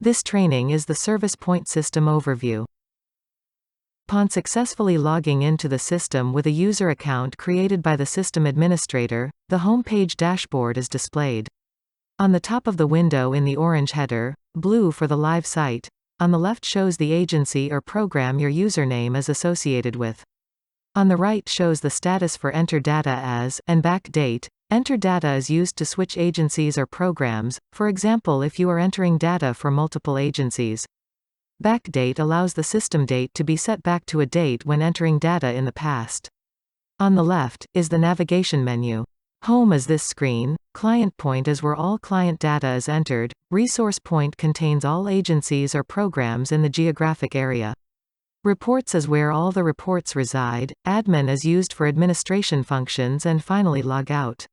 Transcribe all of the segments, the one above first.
This training is the Service Point System overview. Upon successfully logging into the system with a user account created by the system administrator, the home page dashboard is displayed. On the top of the window in the orange header, blue for the live site, on the left shows the agency or program your username is associated with. On the right shows the status for Enter Data As and Back Date. Enter Data is used to switch agencies or programs, for example if you are entering data for multiple agencies. Backdate allows the system date to be set back to a date when entering data in the past. On the left is the navigation menu. Home is this screen, Client Point is where all client data is entered, Resource Point contains all agencies or programs in the geographic area. Reports is where all the reports reside, Admin is used for administration functions, and finally Log Out.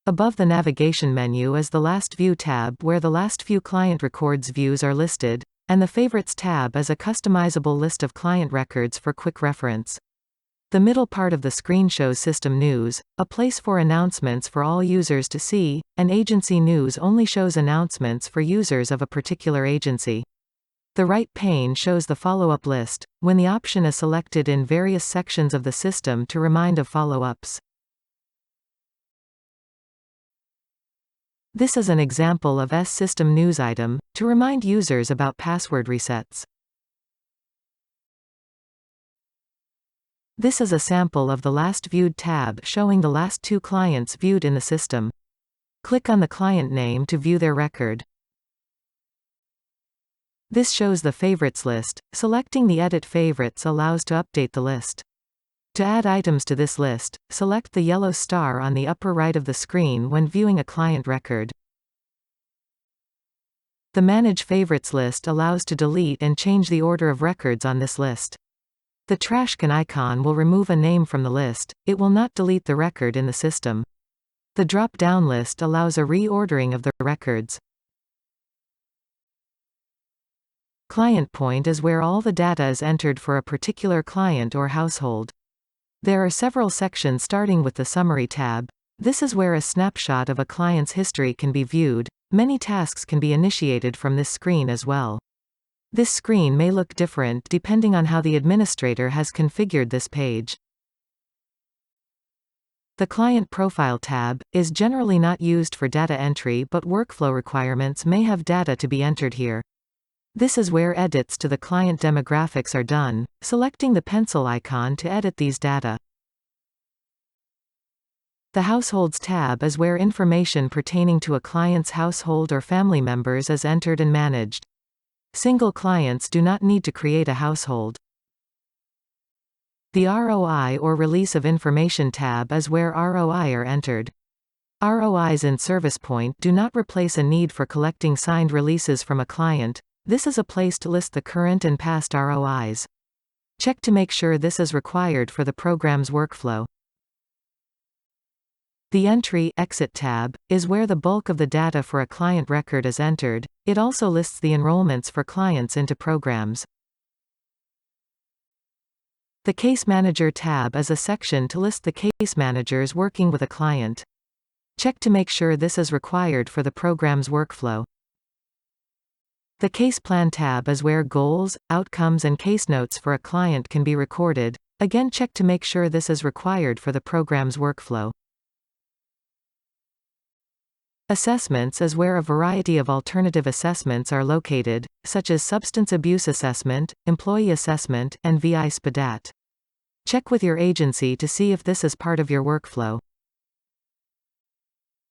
Above the navigation menu is the Last View tab where the last few client records views are listed, and the Favorites tab is a customizable list of client records for quick reference. The middle part of the screen shows System News, a place for announcements for all users to see, and Agency News only shows announcements for users of a particular agency. The right pane shows the follow-up list, when the option is selected in various sections of the system to remind of follow-ups. This is an example of System News item, to remind users about password resets. This is a sample of the Last Viewed tab showing the last two clients viewed in the system. Click on the client name to view their record. This shows the favorites list. Selecting the Edit Favorites allows to update the list. To add items to this list, select the yellow star on the upper right of the screen when viewing a client record. The Manage Favorites list allows to delete and change the order of records on this list. The trash can icon will remove a name from the list, it will not delete the record in the system. The drop-down list allows a reordering of the records. Client Point is where all the data is entered for a particular client or household. There are several sections starting with the Summary tab. This is where a snapshot of a client's history can be viewed. Many tasks can be initiated from this screen as well. This screen may look different depending on how the administrator has configured this page. The Client Profile tab is generally not used for data entry, but workflow requirements may have data to be entered here. This is where edits to the client demographics are done, selecting the pencil icon to edit these data. The Households tab is where information pertaining to a client's household or family members is entered and managed. Single clients do not need to create a household. The ROI or Release of Information tab is where ROI are entered. ROIs in Service Point do not replace a need for collecting signed releases from a client. This is a place to list the current and past ROIs. Check to make sure this is required for the program's workflow. The Entry/Exit tab is where the bulk of the data for a client record is entered. It also lists the enrollments for clients into programs. The Case Manager tab is a section to list the case managers working with a client. Check to make sure this is required for the program's workflow. The Case Plan tab is where goals, outcomes, and case notes for a client can be recorded. Again, check to make sure this is required for the program's workflow. Assessments is where a variety of alternative assessments are located, such as Substance Abuse Assessment, Employee Assessment, and VI SPDAT. Check with your agency to see if this is part of your workflow.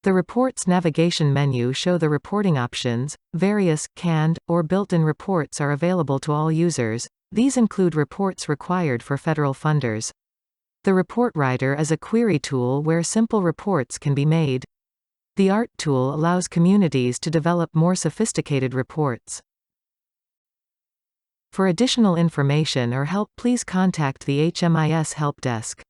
The Reports navigation menu show the reporting options. Various, canned, or built-in reports are available to all users. These include reports required for federal funders. The Report Writer is a query tool where simple reports can be made. The ART tool allows communities to develop more sophisticated reports. For additional information or help, please contact the HMIS Help Desk.